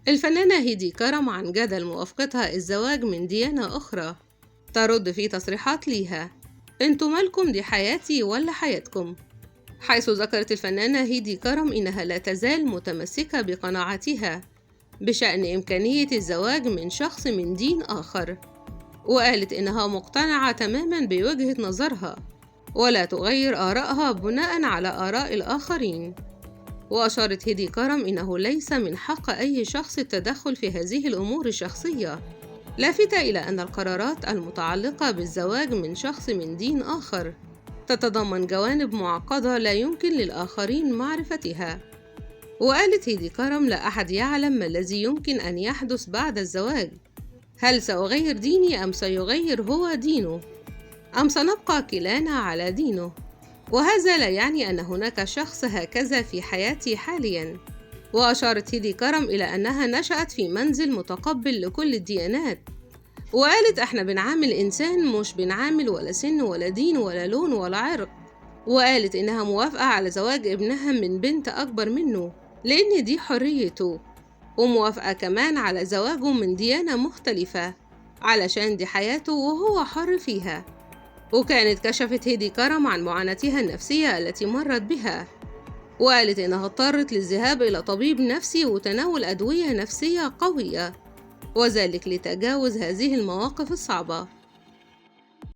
الفنانة هيدي كرم عن جدل موافقتها الزواج من ديانة أخرى. ترد في تصريحات ليها: انتوا مالكم، دي حياتي ولا حياتكم؟ حيث ذكرت الفنانة هيدي كرم إنها لا تزال متمسكة بقناعتها بشأن إمكانية الزواج من شخص من دين آخر، وقالت إنها مقتنعة تماماً بوجهة نظرها ولا تغير آرائها بناءً على آراء الآخرين. وأشارت هيدي كرم إنه ليس من حق أي شخص التدخل في هذه الأمور الشخصية، لافتة إلى أن القرارات المتعلقة بالزواج من شخص من دين آخر تتضمن جوانب معقدة لا يمكن للآخرين معرفتها. وقالت هيدي كرم: لا أحد يعلم ما الذي يمكن أن يحدث بعد الزواج، هل سأغير ديني أم سيغير هو دينه، أم سنبقى كلانا على دينه، وهذا لا يعني أن هناك شخص هكذا في حياتي حاليا. وأشارت هيدي كرم إلى أنها نشأت في منزل متقبل لكل الديانات، وقالت: احنا بنعامل إنسان، مش بنعامل ولا سن ولا دين ولا لون ولا عرق. وقالت إنها موافقة على زواج ابنها من بنت أكبر منه لأن دي حريته، وموافقة كمان على زواجه من ديانة مختلفة علشان دي حياته وهو حر فيها. وكانت كشفت هيدي كرم عن معاناتها النفسية التي مرت بها، وقالت إنها اضطرت للذهاب إلى طبيب نفسي وتناول أدوية نفسية قوية، وذلك لتجاوز هذه المواقف الصعبة.